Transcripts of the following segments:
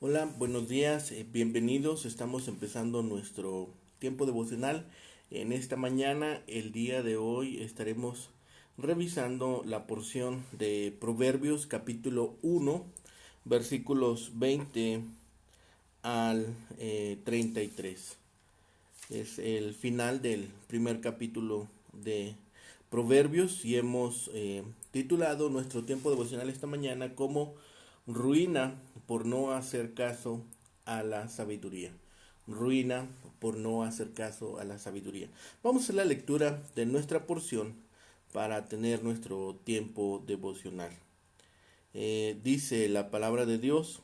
Hola, buenos días, bienvenidos. Estamos empezando nuestro tiempo devocional. En esta mañana, el día de hoy, estaremos revisando la porción de Proverbios capítulo 1, versículos 20 al 33. Es el final del primer capítulo de Proverbios y hemos titulado nuestro tiempo devocional esta mañana como Ruina por no hacer caso a la sabiduría. Ruina por no hacer caso a la sabiduría. Vamos a hacer la lectura de nuestra porción para tener nuestro tiempo devocional. Dice la palabra de Dios: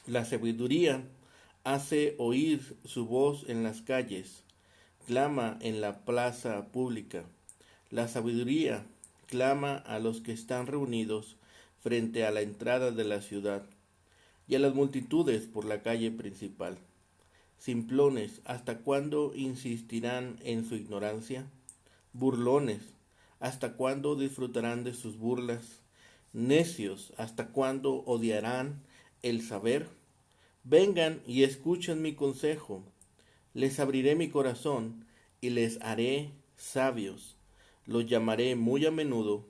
la sabiduría hace oír su voz en las calles, clama en la plaza pública. La sabiduría clama a los que están reunidos frente a la entrada de la ciudad y a las multitudes por la calle principal. Simplones, ¿hasta cuándo insistirán en su ignorancia? Burlones, ¿hasta cuándo disfrutarán de sus burlas? Necios, ¿hasta cuándo odiarán el saber? Vengan y escuchen mi consejo. Les abriré mi corazón y les haré sabios. Los llamaré muy a menudo,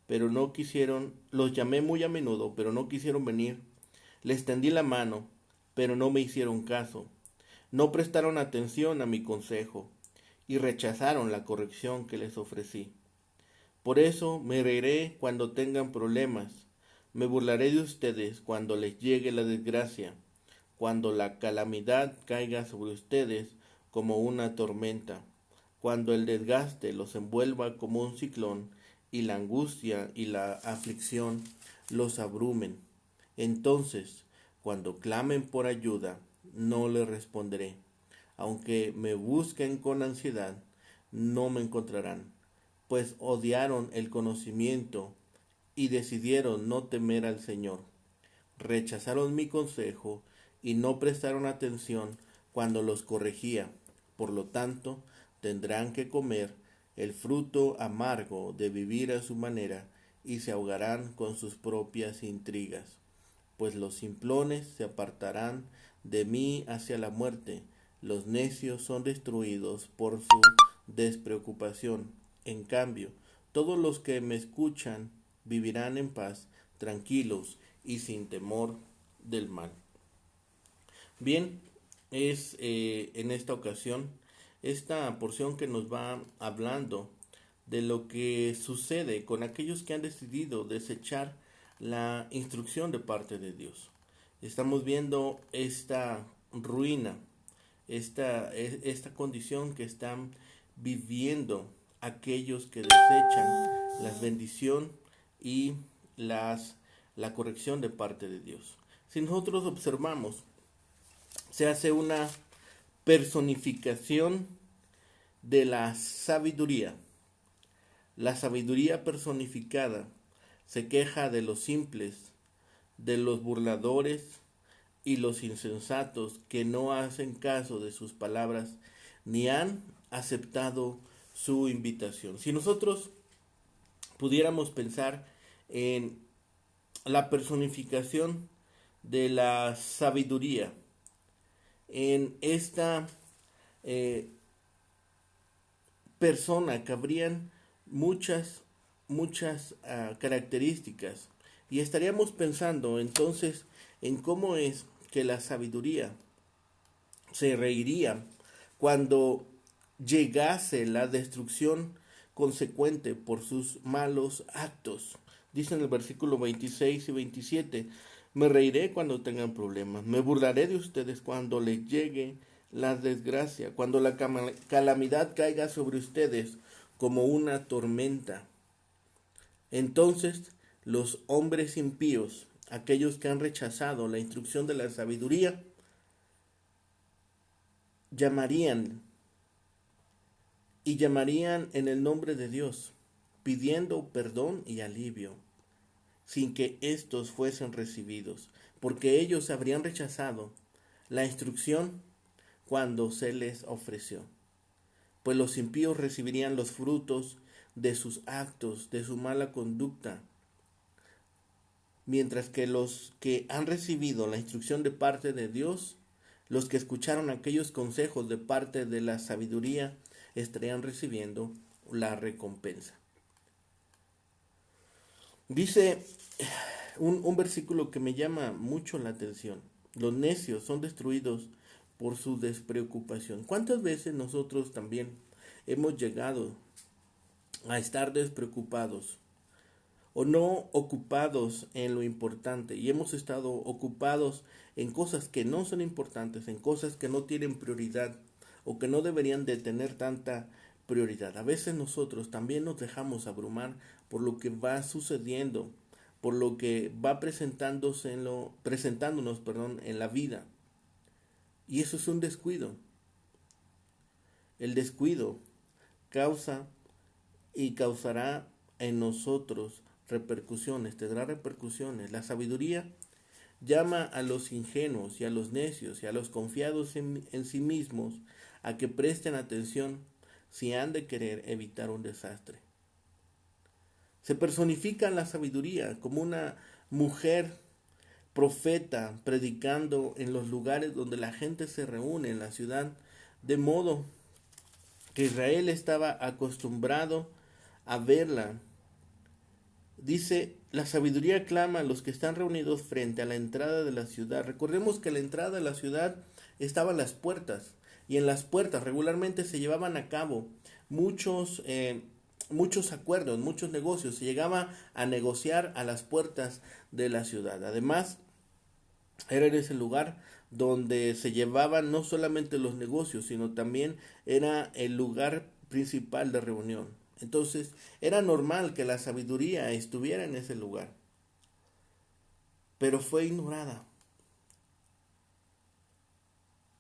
pero no quisieron, los llamé muy a menudo, pero no quisieron venir. Les tendí la mano, pero no me hicieron caso. No prestaron atención a mi consejo y rechazaron la corrección que les ofrecí. Por eso me reiré cuando tengan problemas. Me burlaré de ustedes cuando les llegue la desgracia, cuando la calamidad caiga sobre ustedes como una tormenta, cuando el desgaste los envuelva como un ciclón y la angustia y la aflicción los abrumen. Entonces, cuando clamen por ayuda, no les responderé. Aunque me busquen con ansiedad, no me encontrarán, pues odiaron el conocimiento y decidieron no temer al Señor. Rechazaron mi consejo y no prestaron atención cuando los corregía. Por lo tanto, tendrán que comer el fruto amargo de vivir a su manera y se ahogarán con sus propias intrigas. Pues los simplones se apartarán de mí hacia la muerte, los necios son destruidos por su despreocupación. En cambio, todos los que me escuchan vivirán en paz, tranquilos y sin temor del mal. Bien, es en esta ocasión esta porción que nos va hablando de lo que sucede con aquellos que han decidido desechar la instrucción de parte de Dios. Estamos viendo esta ruina, esta condición que están viviendo aquellos que desechan la bendición y la corrección de parte de Dios. Si nosotros observamos, se hace una personificación de la sabiduría. La sabiduría personificada se queja de los simples, de los burladores y los insensatos que no hacen caso de sus palabras ni han aceptado su invitación. Si nosotros pudiéramos pensar en la personificación de la sabiduría, en esta eh, persona cabrían muchas características y estaríamos pensando entonces en cómo es que la sabiduría se reiría cuando llegase la destrucción consecuente por sus malos actos. Dice en el versículo 26 y 27, me reiré cuando tengan problemas, me burlaré de ustedes cuando les llegue la desgracia, cuando la calamidad caiga sobre ustedes como una tormenta. Entonces los hombres impíos, aquellos que han rechazado la instrucción de la sabiduría, llamarían llamarían en el nombre de Dios, pidiendo perdón y alivio, sin que éstos fuesen recibidos, porque ellos habrían rechazado la instrucción cuando se les ofreció. Pues los impíos recibirían los frutos de sus actos, de su mala conducta, mientras que los que han recibido la instrucción de parte de Dios, los que escucharon aquellos consejos de parte de la sabiduría, estarían recibiendo la recompensa. Dice un versículo que me llama mucho la atención. Los necios son destruidos por su despreocupación. ¿Cuántas veces nosotros también hemos llegado a estar despreocupados o no ocupados en lo importante y hemos estado ocupados en cosas que no son importantes, en cosas que no tienen prioridad o que no deberían de tener tanta prioridad? A veces nosotros también nos dejamos abrumar por lo que va sucediendo, por lo que va presentándonos, en la vida. Y eso es un descuido. El descuido causa y causará en nosotros repercusiones, tendrá repercusiones. La sabiduría llama a los ingenuos y a los necios y a los confiados en sí mismos a que presten atención si han de querer evitar un desastre. Se personifica la sabiduría como una mujer profeta predicando en los lugares donde la gente se reúne en la ciudad, de modo que Israel estaba acostumbrado a verla. Dice, la sabiduría clama a los que están reunidos frente a la entrada de la ciudad. Recordemos que la entrada de la ciudad estaban las puertas, y en las puertas regularmente se llevaban a cabo muchos acuerdos, muchos negocios. Se llegaba a negociar a las puertas de la ciudad. Además, era en ese lugar donde se llevaban no solamente los negocios, sino también era el lugar principal de reunión. Entonces, era normal que la sabiduría estuviera en ese lugar, pero fue ignorada.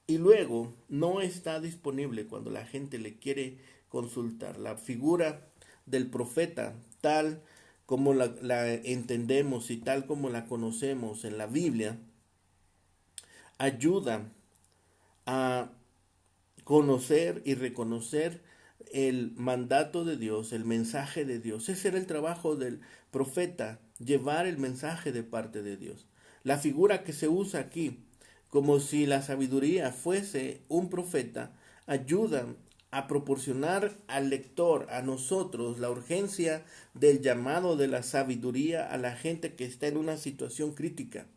Y luego no está disponible cuando la gente le quiere consultar. La figura del profeta, tal como la entendemos y tal como la conocemos en la Biblia, ayuda a conocer y reconocer el mandato de Dios, el mensaje de Dios. Ese era el trabajo del profeta, llevar el mensaje de parte de Dios. La figura que se usa aquí, como si la sabiduría fuese un profeta, ayuda a proporcionar al lector, a nosotros, la urgencia del llamado de la sabiduría a la gente que está en una situación crítica.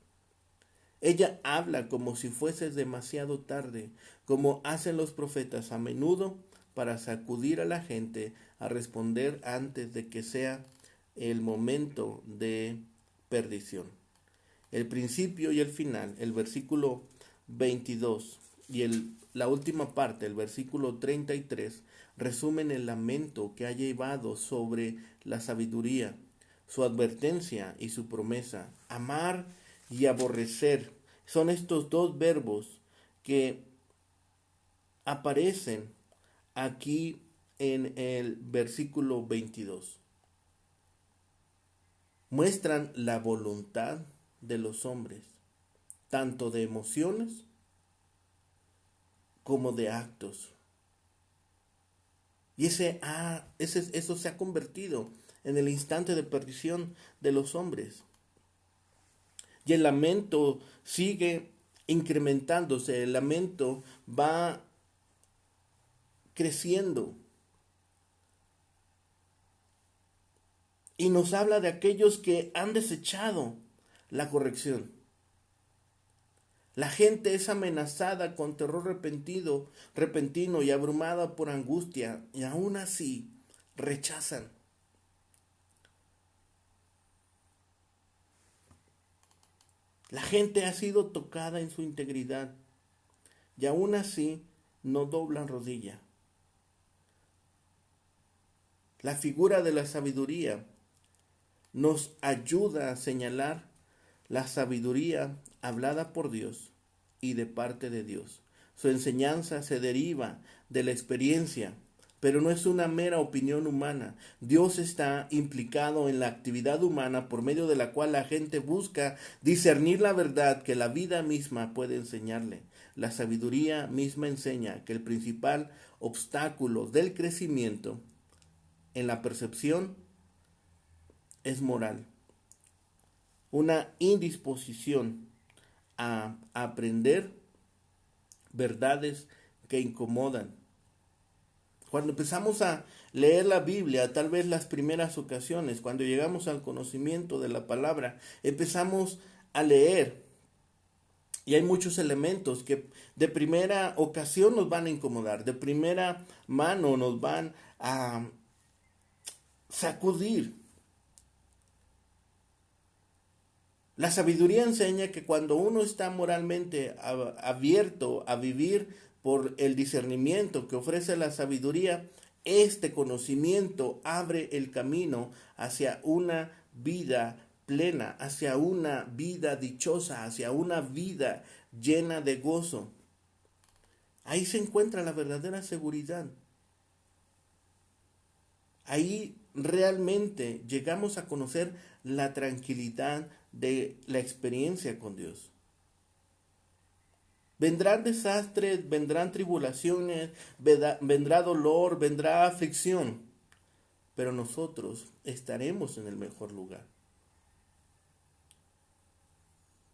Ella habla como si fuese demasiado tarde, como hacen los profetas a menudo para sacudir a la gente a responder antes de que sea el momento de perdición. El principio y el final, el versículo 22 y la última parte, el versículo 33, resumen el lamento que ha llevado sobre la sabiduría, su advertencia y su promesa. Amar y aborrecer son estos dos verbos que aparecen aquí en el versículo 22. Muestran la voluntad de los hombres, tanto de emociones como de actos. Y eso se ha convertido en el instante de perdición de los hombres. Y el lamento sigue incrementándose, el lamento va creciendo. Y nos habla de aquellos que han desechado la corrección. La gente es amenazada con terror repentino y abrumada por angustia, y aún así rechazan. La gente ha sido tocada en su integridad y aún así no doblan rodilla. La figura de la sabiduría nos ayuda a señalar la sabiduría hablada por Dios y de parte de Dios. Su enseñanza se deriva de la experiencia, pero no es una mera opinión humana. Dios está implicado en la actividad humana por medio de la cual la gente busca discernir la verdad que la vida misma puede enseñarle. La sabiduría misma enseña que el principal obstáculo del crecimiento en la percepción es moral. una indisposición a aprender verdades que incomodan. Cuando empezamos a leer la Biblia, tal vez las primeras ocasiones, cuando llegamos al conocimiento de la palabra, empezamos a leer y hay muchos elementos que de primera ocasión nos van a incomodar, de primera mano nos van a sacudir. La sabiduría enseña que cuando uno está moralmente abierto a vivir por el discernimiento que ofrece la sabiduría, este conocimiento abre el camino hacia una vida plena, hacia una vida dichosa, hacia una vida llena de gozo. Ahí se encuentra la verdadera seguridad. Ahí realmente llegamos a conocer la tranquilidad de la experiencia con Dios. Vendrán desastres, vendrán tribulaciones, vendrá dolor, vendrá aflicción, pero nosotros estaremos en el mejor lugar.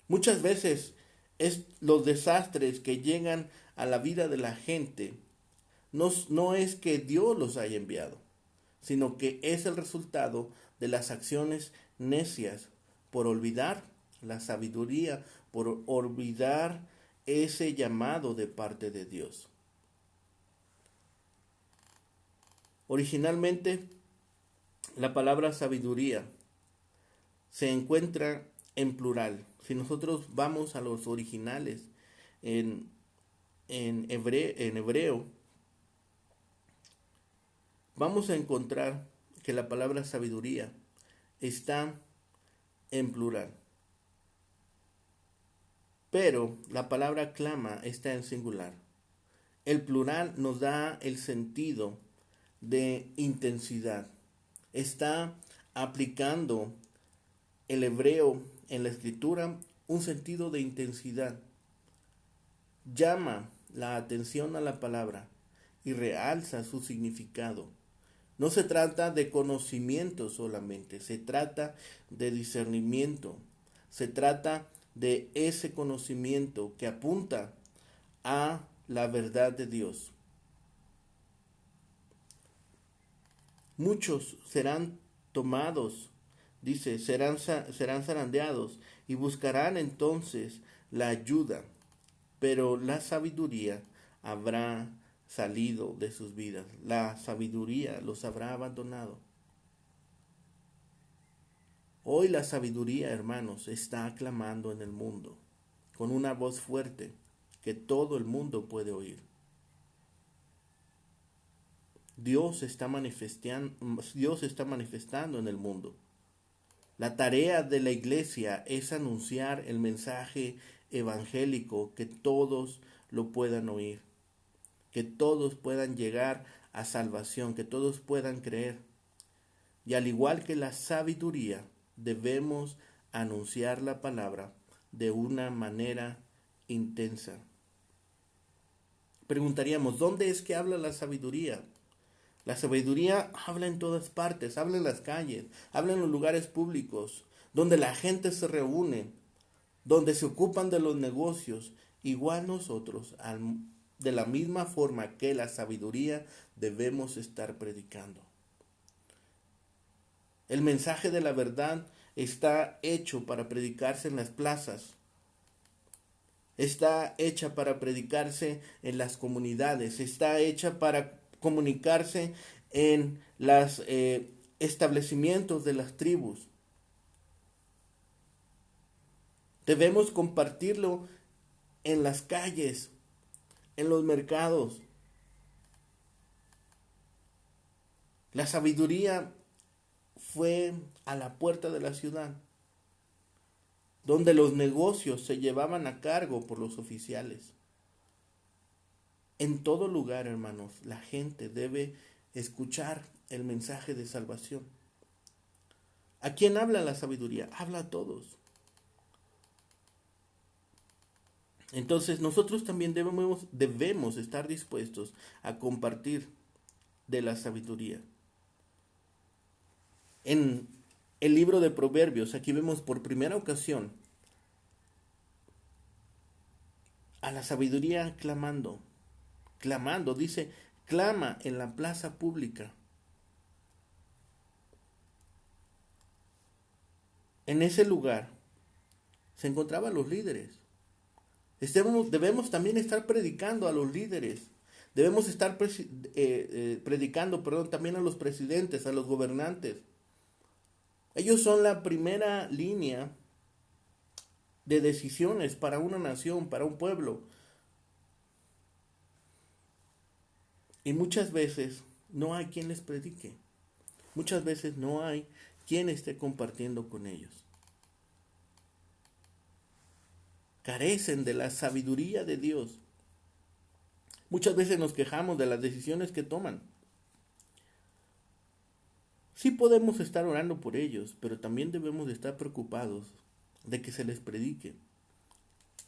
Muchas veces los desastres que llegan a la vida de la gente no es que Dios los haya enviado, sino que es el resultado de las acciones necias por olvidar la sabiduría, por olvidar ese llamado de parte de Dios. Originalmente, la palabra sabiduría se encuentra en plural. Si nosotros vamos a los originales en hebreo, vamos a encontrar que la palabra sabiduría está en plural. Pero la palabra clama está en singular. El plural nos da el sentido de intensidad. Está aplicando el hebreo en la escritura un sentido de intensidad. Llama la atención a la palabra y realza su significado. No se trata de conocimiento solamente, se trata de discernimiento, se trata de ese conocimiento que apunta a la verdad de Dios. Muchos serán tomados, dice, serán zarandeados y buscarán entonces la ayuda, pero la sabiduría habrá salido de sus vidas, la sabiduría los habrá abandonado. Hoy la sabiduría, hermanos, está aclamando en el mundo con una voz fuerte que todo el mundo puede oír. Dios está manifestando en el mundo. La tarea de la iglesia es anunciar el mensaje evangélico, que todos lo puedan oír, que todos puedan llegar a salvación, que todos puedan creer. Y al igual que la sabiduría, debemos anunciar la palabra de una manera intensa. Preguntaríamos, ¿dónde es que habla la sabiduría? La sabiduría habla en todas partes, habla en las calles, habla en los lugares públicos, donde la gente se reúne, donde se ocupan de los negocios. Igual nosotros, de la misma forma que la sabiduría, debemos estar predicando. El mensaje de la verdad está hecho para predicarse en las plazas. Está hecha para predicarse en las comunidades. Está hecha para comunicarse en los establecimientos de las tribus. Debemos compartirlo en las calles, en los mercados. La sabiduría fue a la puerta de la ciudad, donde los negocios se llevaban a cargo por los oficiales. En todo lugar, hermanos, la gente debe escuchar el mensaje de salvación. ¿A quién habla la sabiduría? Habla a todos. Entonces nosotros también debemos estar dispuestos a compartir de la sabiduría. En el libro de Proverbios, aquí vemos por primera ocasión a la sabiduría clamando, dice, clama en la plaza pública. En ese lugar se encontraban los líderes. Debemos también estar predicando a los líderes. Debemos estar predicando, también a los presidentes, a los gobernantes. Ellos son la primera línea de decisiones para una nación, para un pueblo. Y muchas veces no hay quien les predique. Muchas veces no hay quien esté compartiendo con ellos. Carecen de la sabiduría de Dios. Muchas veces nos quejamos de las decisiones que toman. Sí podemos estar orando por ellos, pero también debemos de estar preocupados de que se les predique,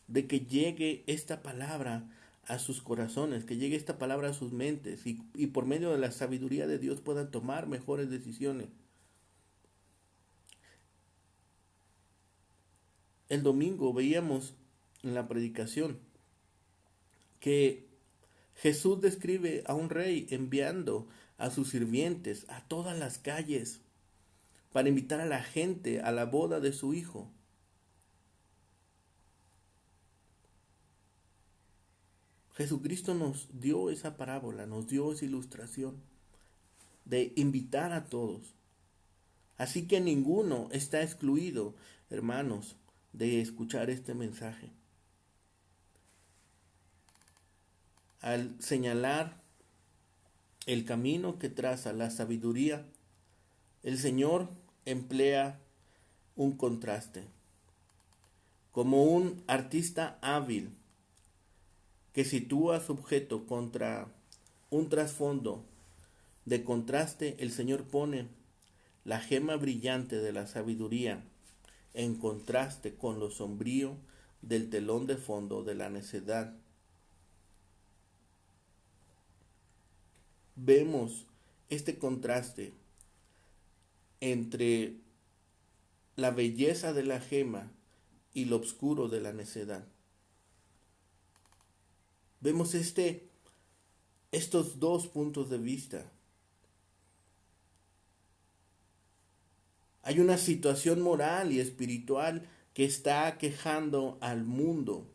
de que llegue esta palabra a sus corazones, que llegue esta palabra a sus mentes y por medio de la sabiduría de Dios puedan tomar mejores decisiones. El domingo veíamos en la predicación que Jesús describe a un rey enviando a sus sirvientes a todas las calles para invitar a la gente a la boda de su hijo. Jesucristo nos dio esa parábola, nos dio esa ilustración de invitar a todos. Así que ninguno está excluido, hermanos, de escuchar este mensaje. Al señalar el camino que traza la sabiduría, el Señor emplea un contraste. Como un artista hábil que sitúa su objeto contra un trasfondo de contraste, el Señor pone la gema brillante de la sabiduría en contraste con lo sombrío del telón de fondo de la necedad. Vemos este contraste entre la belleza de la gema y lo oscuro de la necedad. Vemos estos dos puntos de vista. Hay una situación moral y espiritual que está aquejando al mundo.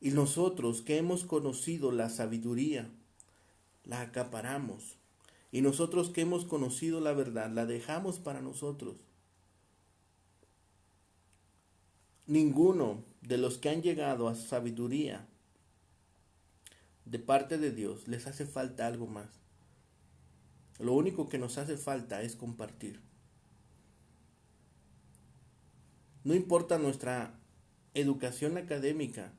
Y nosotros que hemos conocido la sabiduría, la acaparamos. Y nosotros que hemos conocido la verdad, la dejamos para nosotros. Ninguno de los que han llegado a sabiduría de parte de Dios les hace falta algo más. Lo único que nos hace falta es compartir. No importa nuestra educación académica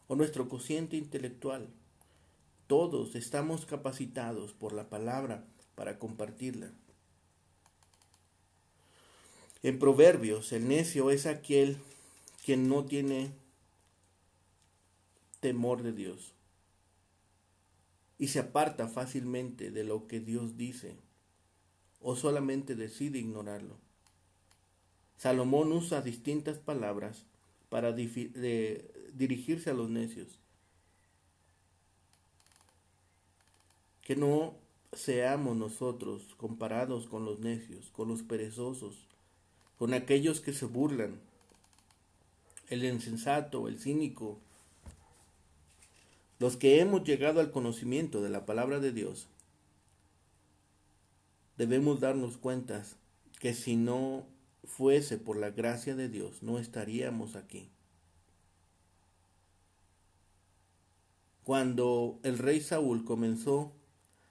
o nuestro cociente intelectual. Todos estamos capacitados por la palabra para compartirla. En Proverbios, el necio es aquel quien no tiene temor de Dios y se aparta fácilmente de lo que Dios dice o solamente decide ignorarlo. Salomón usa distintas palabras para dirigirse a los necios. Que no seamos nosotros comparados con los necios, con los perezosos, con aquellos que se burlan, el insensato, el cínico. Los que hemos llegado al conocimiento de la palabra de Dios, debemos darnos cuenta que si no fuese por la gracia de Dios, no estaríamos aquí. Cuando el rey Saúl comenzó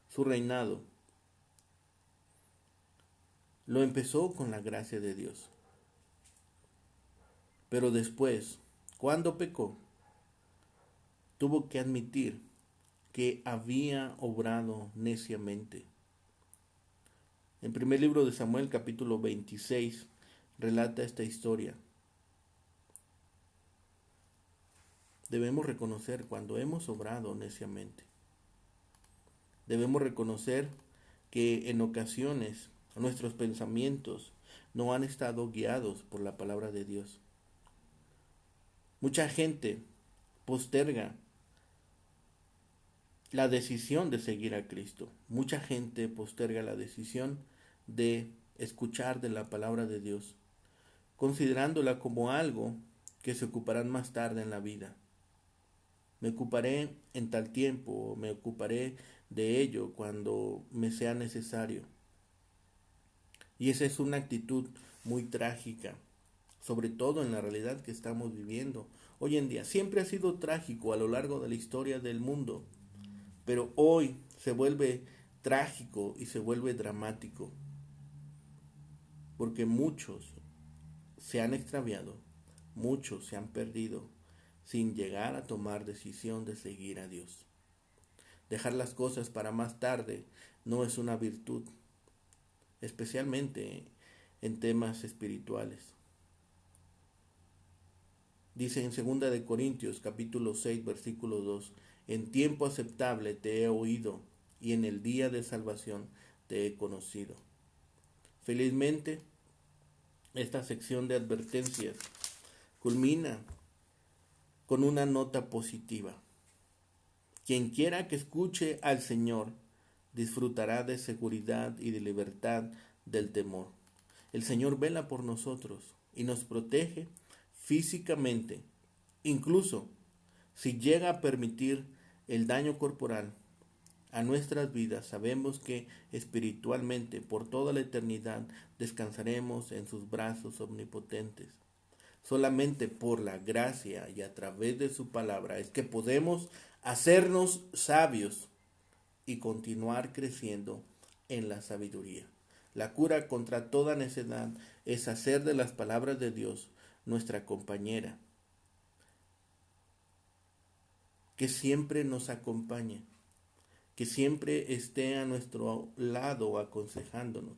su reinado, lo empezó con la gracia de Dios. Pero después, cuando pecó, tuvo que admitir que había obrado neciamente. En primer libro de Samuel, capítulo 26, relata esta historia. Debemos reconocer cuando hemos obrado neciamente. Debemos reconocer que en ocasiones nuestros pensamientos no han estado guiados por la palabra de Dios. Mucha gente posterga la decisión de seguir a Cristo. Mucha gente posterga la decisión de escuchar de la palabra de Dios, considerándola como algo que se ocuparán más tarde en la vida. Me ocuparé en tal tiempo, me ocuparé de ello cuando me sea necesario. Y esa es una actitud muy trágica, sobre todo en la realidad que estamos viviendo hoy en día. Siempre ha sido trágico a lo largo de la historia del mundo, pero hoy se vuelve trágico y se vuelve dramático, porque muchos se han extraviado, muchos se han perdido sin llegar a tomar decisión de seguir a Dios. Dejar las cosas para más tarde no es una virtud, especialmente en temas espirituales. Dice en 2 de Corintios capítulo 6 versículo 2: en tiempo aceptable te he oído y en el día de salvación te he conocido. Felizmente, esta sección de advertencias culmina con una nota positiva. Quien quiera que escuche al Señor disfrutará de seguridad y de libertad del temor. El Señor vela por nosotros y nos protege físicamente, incluso si llega a permitir el daño corporal a nuestras vidas. Sabemos que espiritualmente por toda la eternidad descansaremos en sus brazos omnipotentes. Solamente por la gracia y a través de su palabra es que podemos hacernos sabios y continuar creciendo en la sabiduría. La cura contra toda necedad es hacer de las palabras de Dios nuestra compañera, que siempre nos acompañe, que siempre esté a nuestro lado aconsejándonos,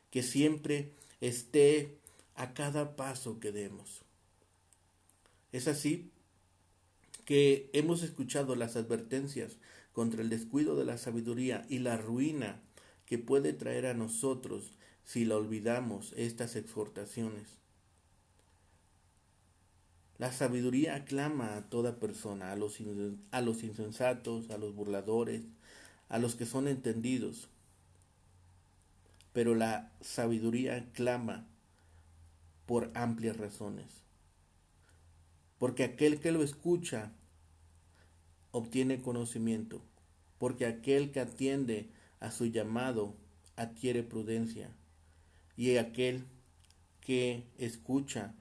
que siempre esté a cada paso que demos. Es así que hemos escuchado las advertencias contra el descuido de la sabiduría y la ruina que puede traer a nosotros si la olvidamos estas exhortaciones. La sabiduría aclama a toda persona, a los insensatos, a los burladores, a los que son entendidos. Pero la sabiduría clama por amplias razones. Porque aquel que lo escucha obtiene conocimiento, porque aquel que atiende a su llamado adquiere prudencia, y aquel que escucha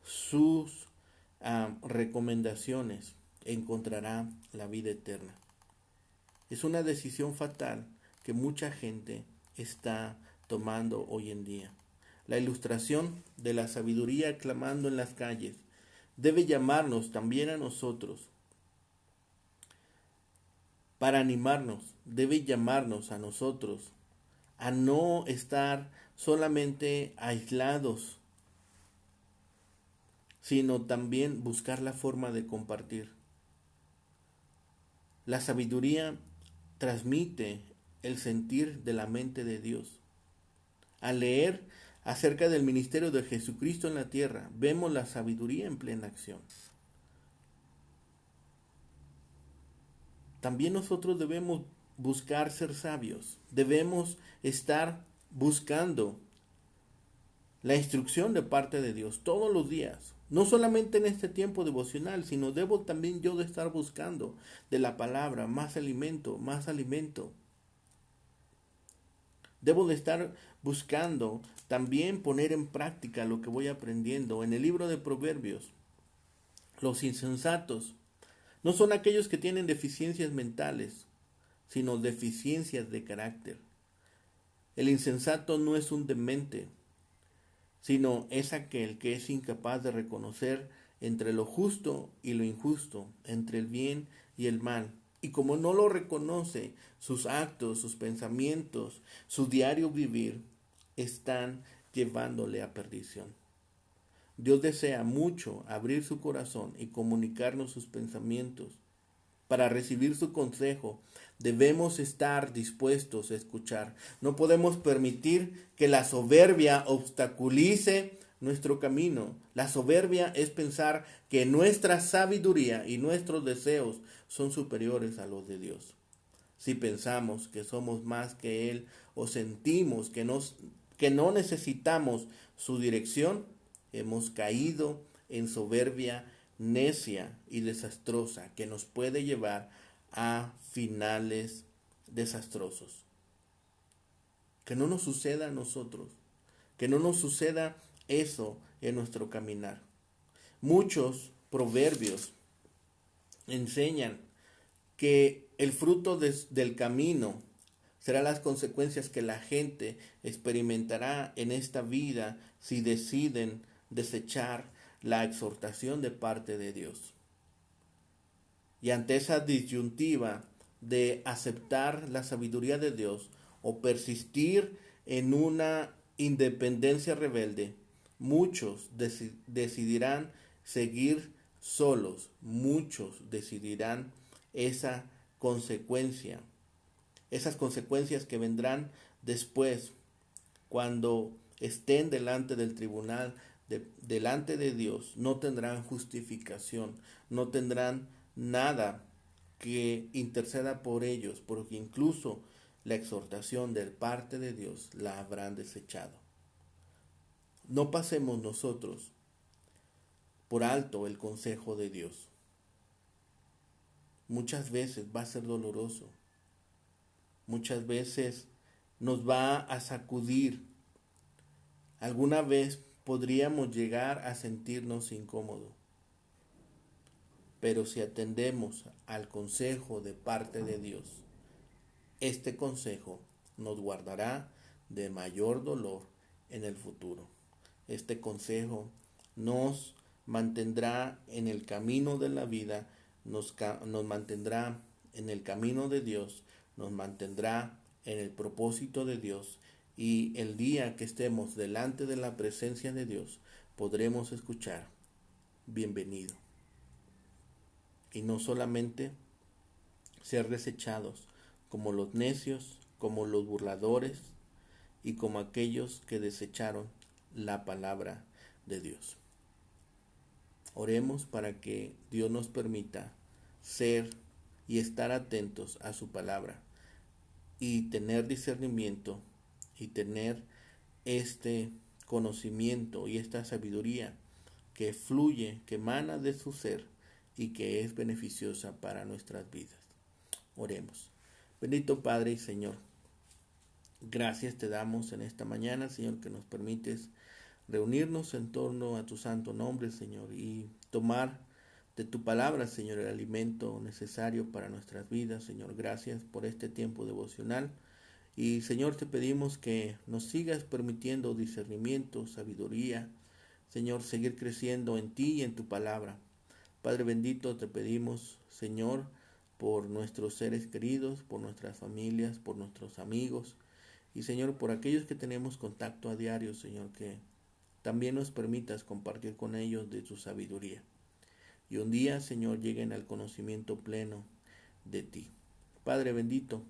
sus recomendaciones encontrará la vida eterna. Es una decisión fatal que mucha gente está tomando hoy en día. La ilustración de la sabiduría clamando en las calles debe llamarnos también a nosotros. Para animarnos, debe llamarnos a nosotros a no estar solamente aislados, sino también buscar la forma de compartir. La sabiduría transmite el sentir de la mente de Dios. Al leer acerca del ministerio de Jesucristo en la tierra, vemos la sabiduría en plena acción. También nosotros debemos buscar ser sabios, debemos estar buscando la instrucción de parte de Dios todos los días, no solamente en este tiempo devocional, sino debo también yo de estar buscando de la palabra más alimento, más alimento. Debo de estar buscando también poner en práctica lo que voy aprendiendo. En el libro de Proverbios, los insensatos no son aquellos que tienen deficiencias mentales, sino deficiencias de carácter. El insensato no es un demente, sino es aquel que es incapaz de reconocer entre lo justo y lo injusto, entre el bien y el mal. Y como no lo reconoce, sus actos, sus pensamientos, su diario vivir están llevándole a perdición. Dios desea mucho abrir su corazón y comunicarnos sus pensamientos, Para recibir su consejo, debemos estar dispuestos a escuchar. No podemos permitir que la soberbia obstaculice nuestro camino. La soberbia es pensar que nuestra sabiduría y nuestros deseos son superiores a los de Dios. Si pensamos que somos más que Él o sentimos que no necesitamos su dirección, hemos caído en soberbia necia y desastrosa que nos puede llevar a finales desastrosos. Que no nos suceda a nosotros, que no nos suceda eso en nuestro caminar. Muchos proverbios enseñan que el fruto del camino será las consecuencias que la gente experimentará en esta vida si deciden desechar la exhortación de parte de Dios. Y ante esa disyuntiva de aceptar la sabiduría de Dios o persistir en una independencia rebelde, muchos decidirán seguir solos, muchos decidirán esa consecuencia, esas consecuencias que vendrán después cuando estén delante del tribunal, delante de Dios, no tendrán justificación, no tendrán nada que interceda por ellos, porque incluso la exhortación de parte de Dios la habrán desechado. No pasemos nosotros por alto el consejo de Dios. Muchas veces va a ser doloroso, muchas veces nos va a sacudir. Alguna vez podríamos llegar a sentirnos incómodos. Pero si atendemos al consejo de parte de Dios, este consejo nos guardará de mayor dolor en el futuro. Este consejo nos mantendrá en el camino de la vida, nos mantendrá en el camino de Dios, nos mantendrá en el propósito de Dios, y el día que estemos delante de la presencia de Dios podremos escuchar: bienvenido. Y no solamente ser desechados como los necios, como los burladores y como aquellos que desecharon la palabra de Dios. Oremos para que Dios nos permita ser y estar atentos a su palabra y tener discernimiento y tener este conocimiento y esta sabiduría que fluye, que emana de su ser y que es beneficiosa para nuestras vidas. Oremos. Bendito Padre y Señor, gracias te damos en esta mañana, Señor, que nos permites reunirnos en torno a tu santo nombre, Señor, y tomar de tu palabra, Señor, el alimento necesario para nuestras vidas. Señor, gracias por este tiempo devocional. Y Señor, te pedimos que nos sigas permitiendo discernimiento, sabiduría, Señor, seguir creciendo en ti y en tu palabra. Padre bendito, te pedimos, Señor, por nuestros seres queridos, por nuestras familias, por nuestros amigos y, Señor, por aquellos que tenemos contacto a diario, Señor, que también nos permitas compartir con ellos de tu sabiduría. Y un día, Señor, lleguen al conocimiento pleno de ti. Padre bendito,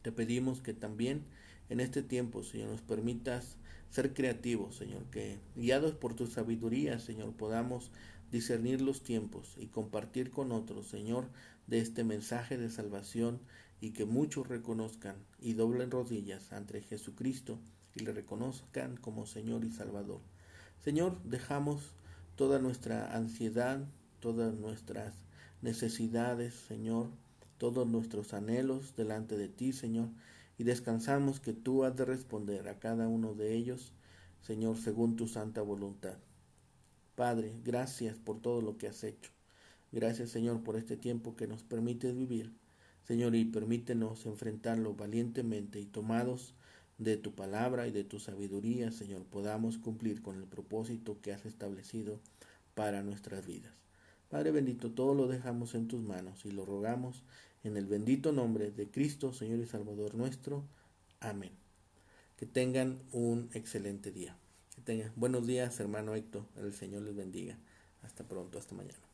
te pedimos que también en este tiempo, Señor, nos permitas ser creativos, Señor, que guiados por tu sabiduría, Señor, podamos discernir los tiempos y compartir con otros, Señor, de este mensaje de salvación, y que muchos reconozcan y doblen rodillas ante Jesucristo y le reconozcan como Señor y Salvador. Señor, dejamos toda nuestra ansiedad, todas nuestras necesidades, Señor, todos nuestros anhelos delante de ti, Señor, y descansamos que tú has de responder a cada uno de ellos, Señor, según tu santa voluntad. Padre, gracias por todo lo que has hecho. Gracias, Señor, por este tiempo que nos permites vivir, Señor, y permítenos enfrentarlo valientemente y tomados de tu palabra y de tu sabiduría, Señor, podamos cumplir con el propósito que has establecido para nuestras vidas. Padre bendito, todo lo dejamos en tus manos y lo rogamos en el bendito nombre de Cristo, Señor y Salvador nuestro. Amén. Que tengan un excelente día. Que tengan buenos días, hermano Héctor. El Señor les bendiga. Hasta pronto, hasta mañana.